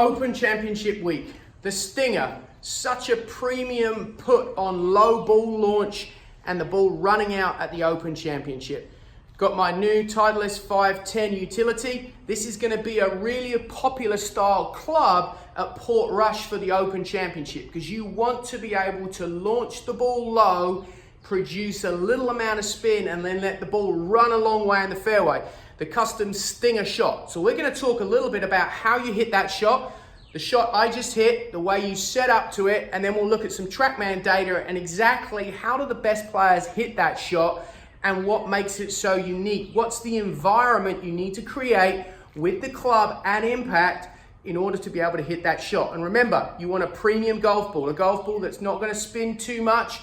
Open Championship week. The Stinger, such a premium put on low ball launch and the ball running out at the Open Championship. Got my new Titleist 510 Utility. This is going to be a really popular style club at Port Rush for the Open Championship because you want to be able to launch the ball low, produce a little amount of spin, and then let the ball run a long way in the fairway. The custom Stinger shot. So we're going to talk a little bit about how you hit that shot, the shot I just hit, the way you set up to it, and then we'll look at some TrackMan data and exactly how do the best players hit that shot and what makes it so unique. What's the environment you need to create with the club at impact in order to be able to hit that shot. And remember, you want a premium golf ball, a golf ball that's not going to spin too much.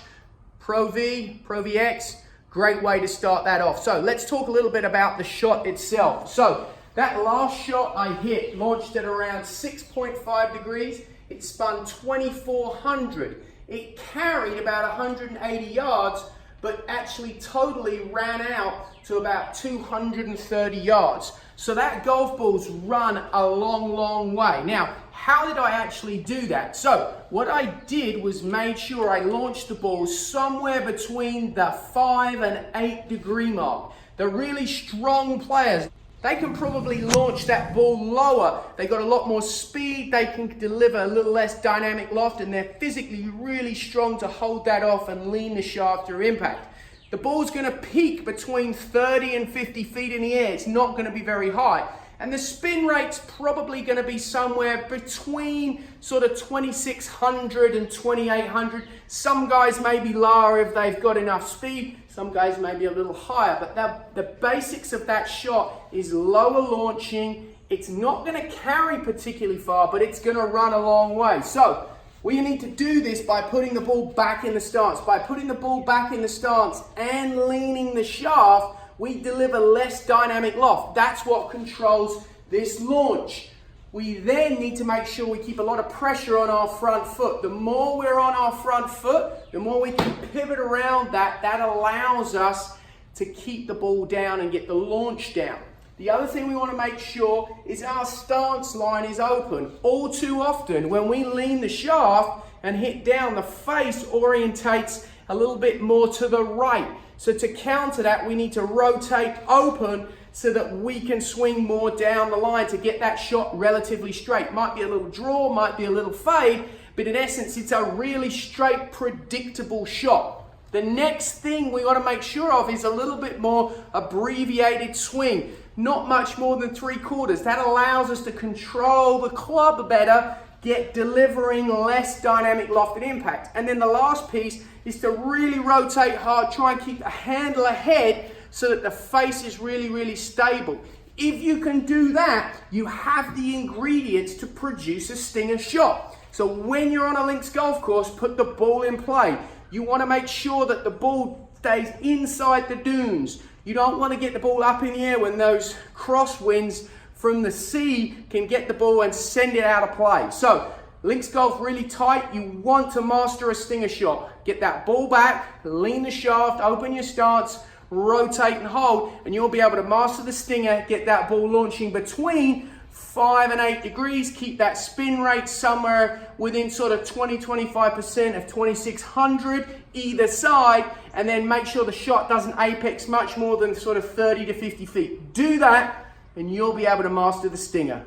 Pro V, Pro VX, great way to start that off. So let's talk a little bit about the shot itself. So that last shot I hit launched at around 6.5 degrees. It spun 2,400. It carried about 180 yards, but actually totally ran out to about 230 yards. So that golf ball's run a long, long way. Now, how did I actually do that? So what I did was made sure I launched the ball somewhere between the 5 and 8 degree mark. The really strong players, they can probably launch that ball lower. They got a lot more speed, they can deliver a little less dynamic loft, and they're physically really strong to hold that off and lean the shaft through impact. The ball's gonna peak between 30 and 50 feet in the air. It's not gonna be very high. And the spin rate's probably gonna be somewhere between sort of 2,600 and 2,800. Some guys may be lower if they've got enough speed. Some guys may be a little higher, but the basics of that shot is lower launching. It's not gonna carry particularly far, but it's gonna run a long way. So we need to do this by putting the ball back in the stance. By putting the ball back in the stance and leaning the shaft, we deliver less dynamic loft. That's what controls this launch. We then need to make sure we keep a lot of pressure on our front foot. The more we're on our front foot, the more we can pivot around that. That allows us to keep the ball down and get the launch down. The other thing we want to make sure is our stance line is open. All too often, when we lean the shaft and hit down, the face orientates a little bit more to the right. So to counter that, we need to rotate open so that we can swing more down the line to get that shot relatively straight. Might be a little draw, might be a little fade, but in essence, it's a really straight, predictable shot. The next thing we want to make sure of is a little bit more abbreviated swing. Not much more than 3/4. That allows us to control the club better, get delivering less dynamic loft and impact. And then the last piece is to really rotate hard, try and keep the handle ahead so that the face is really, really stable. If you can do that, you have the ingredients to produce a stinger shot. So when you're on a links golf course, put the ball in play. You want to make sure that the ball stays inside the dunes. You don't want to get the ball up in the air when those crosswinds from the sea can get the ball and send it out of play. So links golf really tight. You want to master a stinger shot. Get that ball back, lean the shaft, open your stance, rotate and hold, and you'll be able to master the stinger, get that ball launching between 5 and 8 degrees, keep that spin rate somewhere within sort of 20-25% of 2,600 either side, and then make sure the shot doesn't apex much more than sort of 30 to 50 feet. Do that and you'll be able to master the stinger.